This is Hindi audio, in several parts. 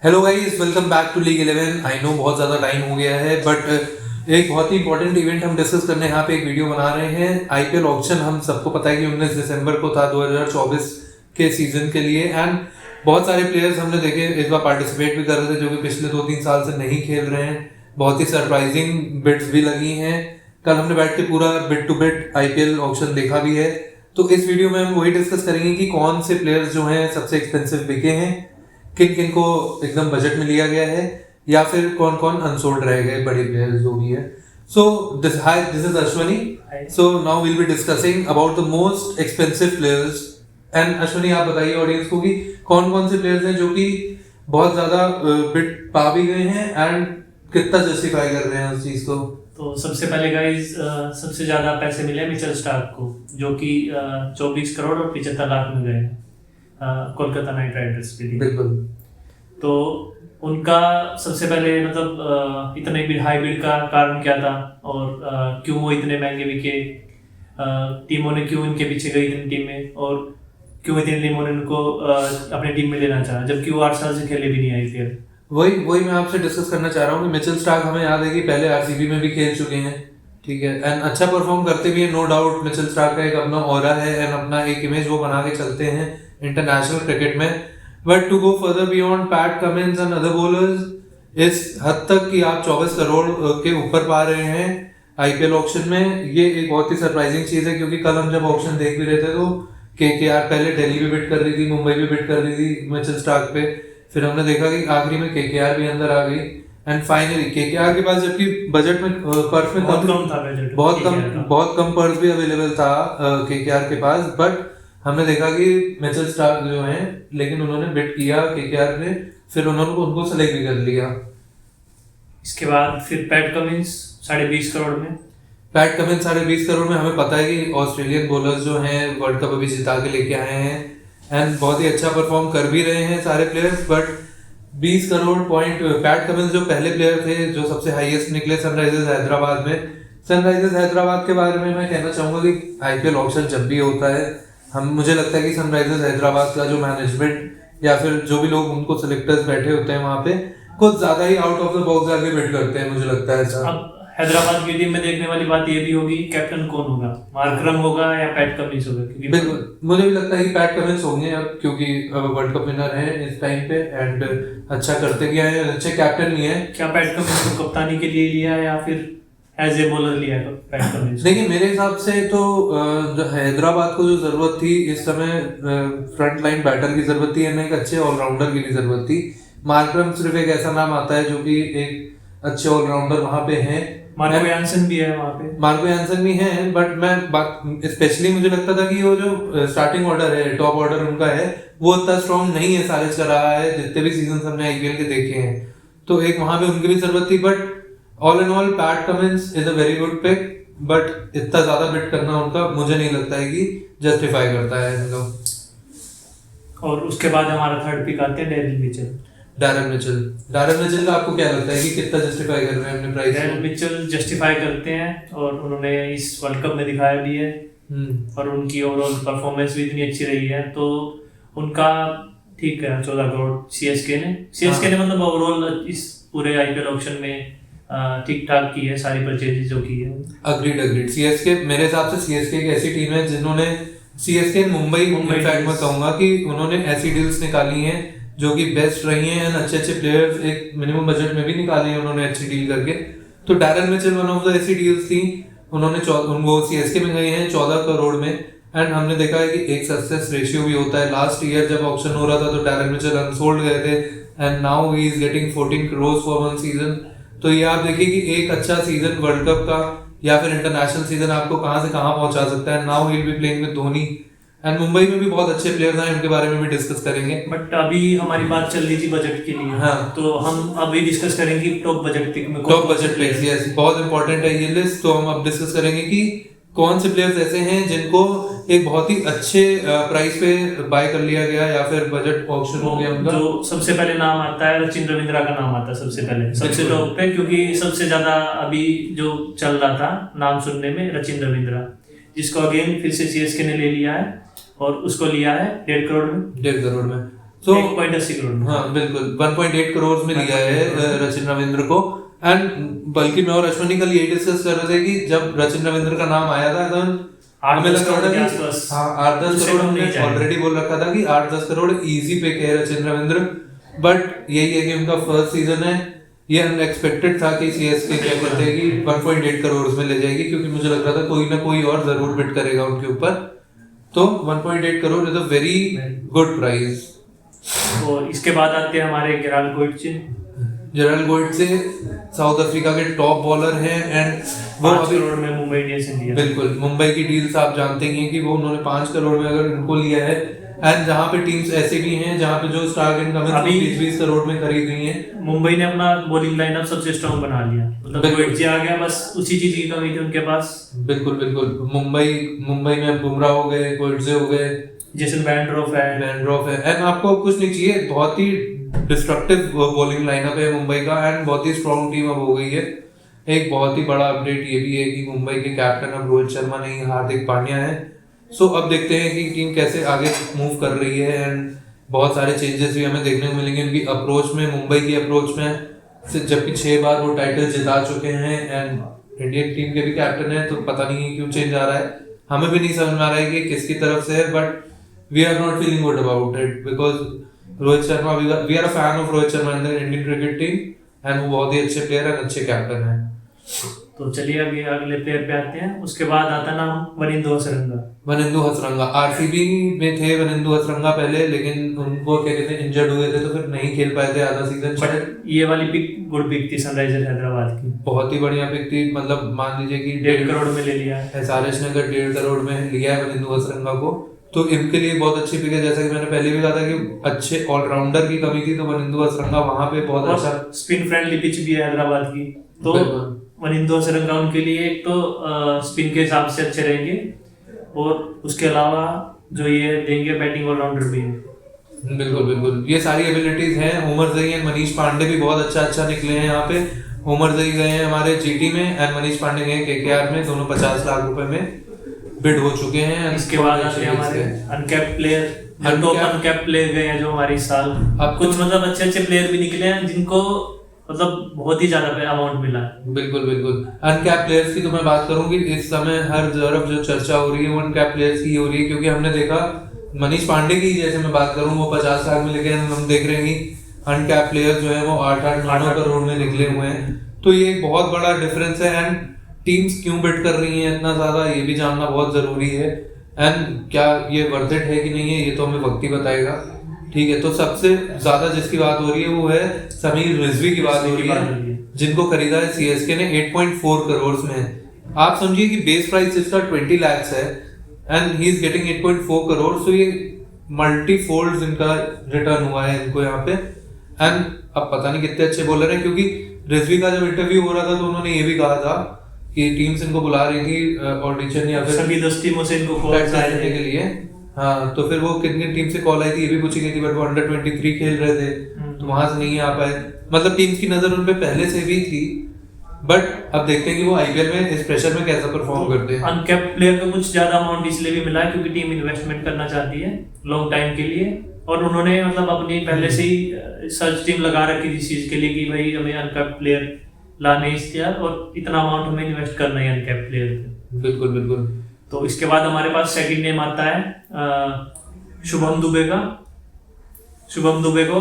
Hello guys, welcome back to League 11। I know बहुत ज़्यादा टाइम हो गया है, बट एक बहुत ही इंपॉर्टेंट इवेंट हम डिस्कस करने यहाँ पे एक वीडियो बना रहे हैं। आईपीएल ऑक्शन हम सबको पता है कि 19 दिसंबर को था 2024 के सीजन के लिए। एंड बहुत सारे प्लेयर्स हमने देखे इस बार पार्टिसिपेट भी कर रहे थे जो कि पिछले 2-3 साल से नहीं खेल रहे हैं। बहुत ही सरप्राइजिंग बिड्स भी लगी हैं। कल हमने बैठ के पूरा bit two bit IPL auction देखा भी है। तो इस वीडियो में हम वही डिस्कस करेंगे कि कौन से प्लेयर्स जो हैं सबसे एक्सपेंसिव बिके हैं, किन किन को एकदम बजट में लिया गया है, या फिर कौन कौन अनसोल्ड रह गए बड़े प्लेयर्स जो भी है। So this is Ashwani. So now will be discussing about the most expensive players. And Ashwani, आप बताइए ऑडियंस को कि कौन कौन से प्लेयर्स हैं जो कि बहुत ज्यादा बिट पा भी गए हैं एंड कितना जस्टिफाई कर रहे हैं उस चीज को। तो सबसे पहले गाइस, सबसे ज्यादा पैसे मिले मिचेल स्टार्क को, जो कि 24 करोड़ और 75 लाख में गए कोलकाता नाइट राइडर्स के लिए। बिल्कुल। तो उनका सबसे पहले मतलब इतने भी हाई बिड का कारण क्या था, और क्यों वो इतने महंगे बिके, टीमों ने क्यों इनके पीछे गई इतनी टीमें, और क्यों इतनी टीमों ने उनको अपने टीम में लेना चाहा, जबकि वो 8 साल से खेले भी नहीं आईपीएल। वही मैं आपसे डिस्कस करना चाह रहा हूँ कि मिचेल स्टार्क हमें याद है कि पहले आरसीबी में भी खेल चुके हैं, ठीक है, एंड अच्छा परफॉर्म करते भी हैं, नो डाउट। मिचेल स्टार्क का एक अपना ऑरा है एंड अपना एक इमेज वो बना के चलते हैं इंटरनेशनल क्रिकेट में। But to go further beyond Pat Cummins and other bowlers इस हद तक कि आप 24 करोड़ के ऊपर पा रहे हैं आईपीएल ऑक्शन में, ये एक बहुत ही सरप्राइजिंग चीज है। क्योंकि कल हम जब ऑक्शन देख भी रहे थे तो केकेआर पहले दिल्ली भी बिड कर रही थी, मुंबई भी बिड कर रही थी मिचेल स्टार्क पे। फिर हमने देखा कि आखिरी में केकेआर भी अंदर आ गई एंड फाइनली केकेआर के पास, जबकि बजट में पर्स में बहुत कम था बजट, बहुत कम पर्स भी अवेलेबल था केकेआर के पास। बट हमने देखा कि मिचेल स्टार्क जो हैं, लेकिन उन्होंने बिड किया केकेआर ने, फिर उन्होंने उनको सेलेक्ट भी कर लिया। इसके बाद फिर पैट कमिंस 20.5 करोड़ में। पैट कमिंस 20.5 करोड़ में। हमें पता है कि ऑस्ट्रेलियन बॉलर्स जो हैं वर्ल्ड कप अभी जिता के लेके आए हैं एंड बहुत ही अच्छा परफॉर्म कर भी रहे हैं सारे players. But 20 crore point PAT Cummins जो पहले प्लेयर थे जो सबसे हाईएस्ट निकले सनराइजर्स हैदराबाद में। सनराइजर्स हैदराबाद के बारे में मैं कहना चाहूंगा कि आईपीएल ऑक्शन जब भी होता है, मुझे लगता है कि सनराइजर्स हैदराबाद का जो मैनेजमेंट या फिर जो भी लोग उनको सिलेक्टर्स बैठे होते हैं वहां पे, कुछ ज्यादा ही आउट ऑफ द बॉक्स आगे बिड करते हैं, मुझे लगता है सर। अब हैदराबाद की टीम में देखने वाली बात ये भी होगी, कैप्टन कौन होगा, मार्करम होगा या पैट कमिंस होगा। बिल्कुल, मुझे भी लगता है कि पैट कमिंस होंगे अब, क्योंकि वर्ल्ड कप विनर है इस टाइम पे एंड अच्छा करते भी आए, अच्छे कैप्टन भी हैं। क्या पैट कमिंस को कप्तानी के लिए लिया या फिर एज ए बॉलर लिया है पैट कमिंस? देखिए, मेरे हिसाब से तो जो हैदराबाद को जो जरूरत थी इस समय, फ्रंट लाइन बैटर की जरूरत थी, एक अच्छे ऑलराउंडर की भी जरूरत थी। मार्करम सिर्फ एक ऐसा नाम आता है जो कि एक अच्छे ऑलराउंडर वहां पे हैं। मार्को यानसन भी है वहां पे, मार्को यानसन भी है, बट मैं बात स्पेशली मुझे लगता था कि वो जो स्टार्टिंग ऑर्डर है, टॉप ऑर्डर उनका है, वो इतना स्ट्रॉन्ग नहीं है सारिज का रहा है जितने भी सीजन हमने आईपीएल के देखे हैं। तो एक वहां पे उनकी भी जरूरत थी। But all in all Pat Cummins is a very good pick, but इतना ज्यादा बिट करना उनका मुझे नहीं लगता है कि जस्टिफाई करता है इनको। और उसके बाद हमारा थर्ड पिक आते हैं डैरेन मिचेल। डैरेन मिचेल का आपको क्या लगता है कि कितना जस्टिफाई कर रहे हैं अपने प्राइस? डैरेन मिचेल जस्टिफाई करते हैं और उन्होंने इस वर्ल्ड कप में दिखाया भी है, और उनकी ओवरऑल परफॉर्मेंस भी इतनी अच्छी रही है, तो उनका ठीक है 14 करोड़ सीएसके ने मतलब ओवरऑल इस पूरे आईपीएल ऑक्शन में ठीक ठाक की है, सारी परचेजेस जो की है। अग्रीड। सीएसके मेरे हिसाब से सीएसके एक ऐसी टीम है जिन्होंने, सीएसके मुंबई फैक्ट में कहूंगा कि उन्होंने ऐसी डील्स निकाली हैं जो कि बेस्ट रही हैं एंड अच्छे प्लेयर्स एक मिनिमम बजट में भी निकाले हैं उन्होंने अच्छी डील करके। तो Darren Mitchell one of the ऐसी डील्स थी। उन्होंने वो सीएसके में गए हैं 14 करोड़ में एंड हमने देखा है कि एक सक्सेस रेशियो भी होता है। लास्ट ईयर जब ऑक्शन हो रहा था तो डैरेन मिचेल अनसोल्ड गए थे and now he is getting 14 crore for one season. तो ये आप देखिए कि एक अच्छा सीजन वर्ल्ड कप का या फिर इंटरनेशनल सीजन आपको कहां से कहां पहुंचा सकता है। Now he will be playing with Dhoni and Mumbai में भी बहुत अच्छे प्लेयर्स हैं, उनके बारे में भी डिस्कस करेंगे। बट अभी हमारी बात चल रही थी बजट के लिए, हाँ, तो हम अभी डिस्कस करेंगे टॉप बजट पिक में टॉप बजट प्लेयर्स। यस, बहुत इंपॉर्टेंट है ये लिस्ट। तो हम अब डिस्कस करेंगे कि कौन से प्लेयर्स ऐसे हैं जिनको एक बहुत ही अच्छे प्राइस पे बाय कर लिया गया या फिर बजट ऑप्शन हो गया उनका। जो सबसे पहले नाम आता है रचिन रविंद्रा का नाम आता है सबसे पहले, सबसे टॉप पे, क्योंकि सबसे ज्यादा अभी जो चल रहा था नाम सुनने में रचिन रविंद्रा, जिसको अगेन फिर से सीएसके ने ले लिया है और उसको लिया है 1.5 करोड़ में। So 1.80 करोड़ में। हाँ बिल्कुल 1.8 करोड़ में लिया है रचिन रविंद्र को। एंड बल्कि मैं और अश्वनी कल यही डिस्कस कर रहे थे कि जब रचिन रविंद्र का नाम आया था तो हमें लग रहा था कि हाँ 8-10 करोड़ हमने ऑलरेडी बोल रखा था कि 8-10 करोड़ इजी पिक है रचिन रविंद्र। बट यही है कि उनका फर्स्ट सीजन है, ये अनएक्सपेक्टेड था कि सीएसके क्या कहते हैं कि 1.8 करोड़ में ले जाएगी, क्योंकि मुझे लग रहा था कोई ना कोई और जरूर बिड करेगा उनके ऊपर। तो 1.8 crore is a very good price. और इसके बाद आते हैं हमारे गेराल्ड गोइटसे। जेराल्ड गोइटसे साउथ अफ्रीका के टॉप बॉलर हैं एंड वो 5 अभी करोड़ में मुंबई इंडियंस ने लिया। बिल्कुल मुंबई की डील्स आप जानते ही हैं कि वो उन्होंने 5 करोड़ में अगर इनको लिया है। एंड जहाँ पे टीम्स ऐसे भी हैं जहाँ पे जो स्टार इनकम अभी 20 करोड़ में खरीद रही हैं। मुंबई ने अपना बॉलिंग लाइनअप सबसे स्ट्रांग बना लिया, मतलब गोइटसे आ गया, बस उसी चीज की कमी थी उनके पास। बिल्कुल बिल्कुल मुंबई में बुमराह हो गए, गोइटसे हो गए, जेसन वैंड्रॉफ है एंड आपको कुछ नहीं चाहिए, बहुत ही डिस्ट्रक्टिव बॉलिंग लाइनअप है मुंबई का एंड बहुत ही स्ट्रांग टीम अब हो गई है। एक बहुत ही बड़ा अपडेट ये भी है कि मुंबई के कैप्टन अब रोहित शर्मा नहीं हार्दिक पांड्या है। सो अब देखते हैं कि टीम कैसे आगे मूव कर रही है एंड बहुत सारे चेंजेस भी हमें देखने को मिलेंगे उनकी अप्रोच में, मुंबई की अप्रोच में, जबकि 6 बार वो टाइटल जिता चुके हैं एंड इंडियन टीम के भी कैप्टन है। तो पता नहीं क्यों चेंज आ रहा है, हमें भी नहीं समझ में आ रहा है कि किसकी तरफ से है, but we are not feeling good about it because Rohit Sharma, we are a fan of Rohit Sharma in the Indian cricket team and वो बहुत ही अच्छे प्लेयर एंड अच्छे कैप्टन है। तो चलिए अभी अगले प्लेयर पे आते हैं। उसके बाद आता नाम वनिंदु हसरंगा। आरसीबी में थे वनिंदु हसरंगा पहले, लेकिन उनको क्या कहते हैं इंजर्ड हुए थे तो फिर नहीं खेल पाए थे आधा सीजन। बट ये वाली पिक गुड पिक थी सनराइजर हैदराबाद की, बहुत ही बढ़िया पिक थी। मतलब मान लीजिए कि 1.5 करोड़ में ले लिया है। एसआरएच ने अगर 1.5 करोड़ में लिया है वनिंदु हसरंगा को तो इनके लिए बहुत अच्छी पिक है। जैसा कि मैंने पहले भी कहा था कि अच्छे ऑलराउंडर की कमी थी तो वनिंदु हसरंगा वहां पे बहुत अच्छा, स्पिन फ्रेंडली पिच भी है हैदराबाद की, तो वनिंदु हसरंगा उनके लिए एक तो स्पिन के हिसाब से अच्छे रहेंगे और उसके अलावा जो ये देंगे बैटिंग ऑलराउंडर भी है। बिल्कुल बिल्कुल ये सारी एबिलिटीज हैं। उमर जई एंड मनीष पांडे भी बहुत अच्छा निकले हैं यहाँ पे। उमर जई गए हैं हमारे जीटी में एंड मनीष पांडे गए केकेआर में, दोनों 50 लाख रुपए में बिड हो चुके हैं। इसके बाद आते हैं हमारे अनकैप्ड प्लेयर, अनकैप्ड प्लेयर गए हैं जो हमारे इस साल। अब कुछ मतलब अच्छे प्लेयर भी निकले हैं जिनको मतलब बहुत ही ज्यादा अमाउंट मिला है। बिल्कुल अनकैप प्लेयर्स की तो मैं बात करूंगी, इस समय हर तरफ जो चर्चा हो रही है वो अनकैप प्लेयर्स की हो रही है, क्योंकि हमने देखा मनीष पांडे की जैसे मैं बात करूं वो 50 लाख में लेके हम देख रहे हैं कि अनकैप प्लेयर्स जो है वो 8-9 करोड़ में निकले हुए हैं। तो ये एक बहुत बड़ा डिफरेंस है एंड टीम्स क्यों बिड कर रही हैं इतना ज्यादा ये भी जानना बहुत जरूरी है। एंड क्या ये वर्थ इट है कि नहीं है ये तो हमें वक्त ही बताएगा। ठीक है, तो सबसे ज्यादा जिसकी बात हो रही है वो है समीर रिजवी की बात हो रही है, जिनको खरीदा है सीएसके ने 8.4 करोड़ में। आप समझिए कि बेस प्राइस इसका 20 लाख है and he is getting 8.4 crore. So ये मल्टी फोल्ड इनका रिटर्न हुआ है इनको यहाँ पे। एंड अब पता नहीं कितने अच्छे बॉलर हैं, क्योंकि रिजवी का जब इंटरव्यू हो रहा था तो उन्होंने ये भी कहा था कि टीम्स इनको बुला रही थी ऑडिशन या फिर सभी 10 टीमों से इनको कॉल करने के लिए। हाँ, तो फिर वो कितनी टीम से कॉल आई थी ये भी पूछी गई थी, बट वो अंडर 23 खेल रहे थे तो वहां से नहीं आ पाए। मतलब टीम्स की नजर उन पे पहले से भी थी, बट अब देखते हैं कि वो आईपीएल में इस प्रेशर में कैसा परफॉर्म करते हैं। अनकैप्ड प्लेयर को कुछ ज्यादा अमाउंट इसलिए भी मिला है क्योंकि टीम इन्वेस्टमेंट करना चाहती है लॉन्ग टाइम के लिए, और उन्होंने मतलब अपनी पहले से ही सर्च टीम लगा रखी थी इस चीज के लिए कि भाई हमें अनकैप्ड प्लेयर लाने इख्तियार और इतना अमाउंट हमें इन्वेस्ट करना है अनकैप्ड प्लेयर पे। बिल्कुल तो इसके बाद हमारे पास सेकंड नेम आता है शुभम दुबे का। शुभम दुबे को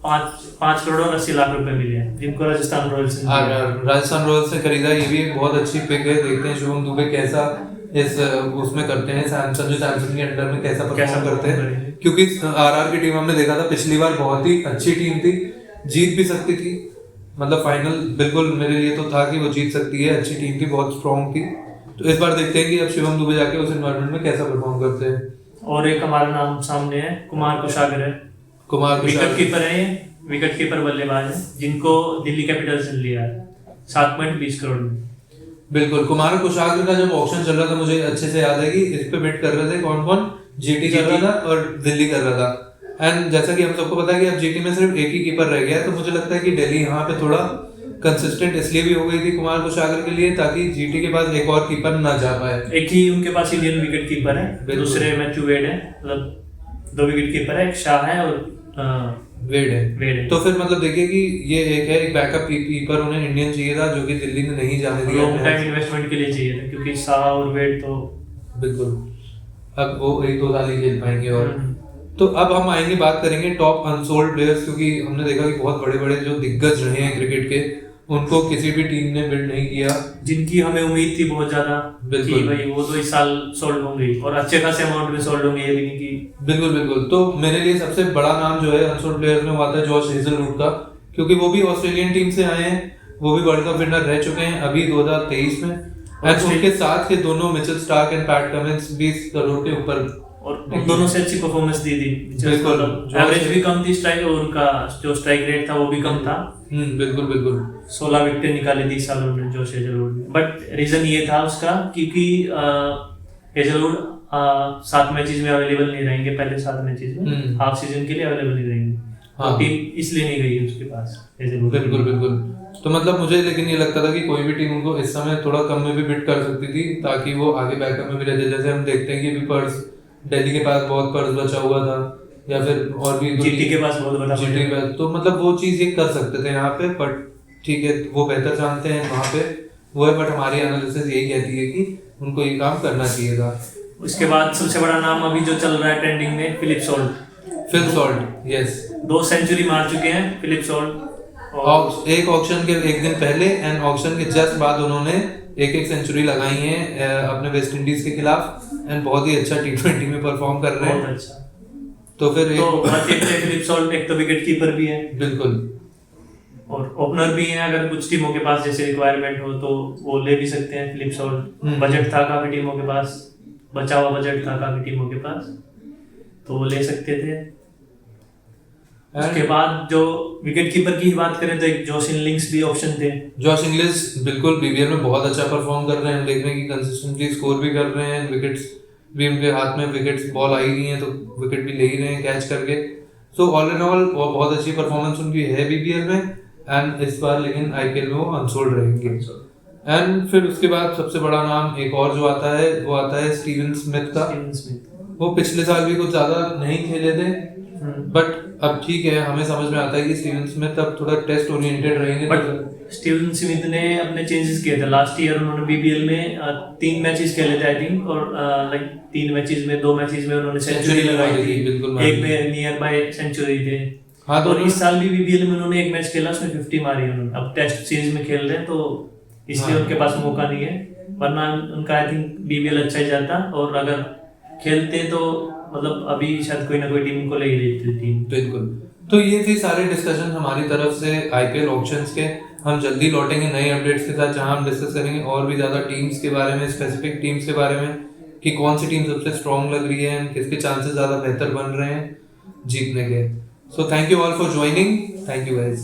5 करोड़ और 80 लाख रुपए मिले हैं, जिनको राजस्थान रॉयल्स ने खरीदा। ये भी एक बहुत अच्छी पिक है। देखते हैं शुभम दुबे कैसा इस उसमें करते हैं, सैमसंग के अंडर में कैसा परफॉर्म करते हैं, क्योंकि आरआर की टीम हमने देखा था पिछली बार बहुत ही अच्छी टीम थी, जीत भी सकती थी। मतलब फाइनल बिल्कुल मेरे लिए तो था कि वो जीत सकती है, अच्छी टीम थी, बहुत स्ट्रॉन्ग थी। तो इस बार देखते हैं कि अब शिवम दुबे जाके उस एनवायरनमेंट में कैसा परफॉर्म करते हैं। और एक हमारा नाम सामने है कुमार कुशागर है। विकेट कीपर है, ये विकेट कीपर बल्लेबाज है, जिनको दिल्ली कैपिटल्स ने लिया है 7.20 करोड़ में। बिल्कुल, कुमार कुशागर का जब ऑक्शन चल रहा था मुझे अच्छे से याद है कि इस पे बिड कर रहे थे कौन, जीटी कर रहा था और दिल्ली कर रहा था। एंड जैसा कि हम सबको पता है कि अब जीटी में सिर्फ एक ही कीपर रह गया है, तो मुझे लगता है कि दिल्ली यहाँ पे थोड़ा कंसिस्टेंट इसलिए भी हो गई थी कुमार कुशागर के लिए, ताकि जीटी के पास एक और कीपर ना जा पाए। एक ही उनके पास इंडियन विकेट कीपर है, दूसरे मैथ्यू वेड है, मतलब 2 विकेट कीपर है, एक शाह है और वेड है। तो फिर मतलब देखिए कि ये एक बैकअप कीपर उन्हें इंडियन चाहिए था, जो कि दिल्ली ने नहीं जाने दिया। लॉन्ग टाइम इन्वेस्टमेंट के लिए चाहिए था, क्योंकि शाह और वेड तो बिल्कुल अब वो 1-2 साल ही खेल पाएंगे। और तो अब हम आएंगे, बात करेंगे टॉप अनसोल्ड प्लेयर्स, क्योंकि हमने देखा कि बहुत बड़े बड़े जो दिग्गज रहे हैं क्रिकेट के, उनको किसी भी टीम ने बिल्ड नहीं किया, जिनकी हमें उम्मीद थी बहुत ज्यादा कि भाई वो तो इस साल सोल्ड होंगे और अच्छे खासे अमाउंट में सोल्ड होंगे, ये भी नहीं कि बिल्कुल। तो मेरे लिए सबसे बड़ा नाम जो है अनसोल्ड प्लेयर्स में वो आता है जॉश हेजलवुड का, क्योंकि वो भी ऑस्ट्रेलियन टीम से आए हैं, वो भी वर्ल्ड कप विनर रह चुके हैं अभी 2023 में। और उनके साथ के दोनों Mitchell Starc and PAT Cummins 20 crore के ऊपर, और उन दोनों से अच्छी परफॉर्मेंस दी थी। एवरेज भी कम थी स्ट्राइक, और उनका जो स्ट्राइक रेट था वो भी कम था। बिल्कुल 16 विकेट निकाली थी इस साल उन्होंने जोश हेजलवुड ने। बट रीजन ये था उसका क्योंकि हेजलवुड 7 मैचेस में अवेलेबल नहीं रहेंगे, पहले 7 मैचेस में हाफ सीजन के लिए अवेलेबल नहीं रहेंगे। तो टीम इसलिए नहीं गई उसके पास हेजलवुड। बिल्कुल। तो मतलब मुझे लेकिन ये लगता था कि कोई भी टीम उनको इस समय थोड़ा कम में भी बिट कर सकती थी, ताकि वो आगे बैकअप में भी रहते। जैसे हम देखते हैं कि पर्स दिल्ली के पास बहुत पर्स बचा हुआ था, या फिर और भी जीटी के पास बहुत बड़ा जीटी का, तो मतलब वो चीज ये कर सकते थे यहाँ पे। बट ठीक है, वो बेहतर जानते हैं वहाँ पे वो है, बट हमारी एनालिसिस यही कहती है कि उनको ये काम करना चाहिए था। उसके बाद सबसे बड़ा नाम अभी जो चल रहा है ट्रेंडिंग में, फिलिप सॉल्ट। यस, 2 सेंचुरी मार चुके हैं फिलिप सॉल्ट। और एक ऑक्शन के एक दिन पहले एंड ऑक्शन के जस्ट बाद उन्होंने एक सेंचुरी लगाई है अपने वेस्ट इंडीज के खिलाफ, एंड बहुत ही अच्छा T20 में परफॉर्म कर रहे हैं। बहुत अच्छा। तो फिर फिलिप सॉल्ट एक तो विकेट कीपर भी है, बिल्कुल, और ओपनर भी है। अगर कुछ टीमों के पास जैसे रिक्वायरमेंट हो तो वो ले भी सकते हैं फिलिप सॉल्ट। बजट था काफी टीमों के पास, बचा हुआ बजट था काफी टीमों के पास, तो वो ले सकते थे। उसके बाद जो विकेट कीपर की बात करें तो एक जोश इंग्लिश भी ऑप्शन थे। जोश इंग्लिश बिल्कुल बीबीएल में बहुत अच्छा परफॉर्म कर रहे हैं, देख रहे हैं कि कंसिस्टेंटली स्कोर भी कर रहे हैं, विकेट्स भी उनके हाथ में, विकेट्स बॉल आई रही हैं तो विकेट भी ले ही रहे हैं कैच करके। सो ऑल इन ऑल बहुत अच्छी परफॉर्मेंस उनकी है बीबीएल में, एंड इस बार लेकिन आईपीएल में वो अनसोल्ड रहेंगे। एंड फिर उसके बाद सबसे बड़ा नाम एक और जो आता है वो आता है स्टीवन स्मिथ का। वो पिछले साल भी कुछ ज्यादा नहीं खेले थे, बट अब ठीक है, हमें समझ में आता है कि स्टीवन स्मिथ अब थोड़ा टेस्ट ओरिएंटेड रहेंगे। बट स्टीवन स्मिथ ने अपने चेंजेस किए थे। लास्ट ईयर उन्होंने बीबीएल में 3 मैचेस खेले थे आई थिंक, और लाइक 3 मैचेस में 2 मैचेस में उन्होंने सेंचुरी लगाई थी, एक में नियर बाय सेंचुरी थे। हाँ, तो इस साल भी बीबीएल में उन्होंने एक मैच खेला, उसमें 50 मारी उन्होंने। अब टेस्ट सीरीज में खेल रहे हैं तो इसलिए उनके पास मौका नहीं है, वरना उनका आई थिंक बीबीएल अच्छा ही जाता। और अगर खेलते तो मतलब अभी शायद कोई ना कोई टीम को ले ही लेती टीम। बिल्कुल। तो ये थे सारे डिस्कशन हमारी तरफ से आईपीएल ऑक्शंस के। हम जल्दी लौटेंगे नए अपडेट्स के साथ, जहां हम डिस्कस करेंगे और भी ज्यादा टीम्स के बारे में, स्पेसिफिक टीम्स के बारे में, कि कौन सी टीम सबसे स्ट्रांग लग रही है, किसके चांसेस ज्यादा बेहतर बन रहे हैं जीतने के। So thank you all for joining. Thank you guys.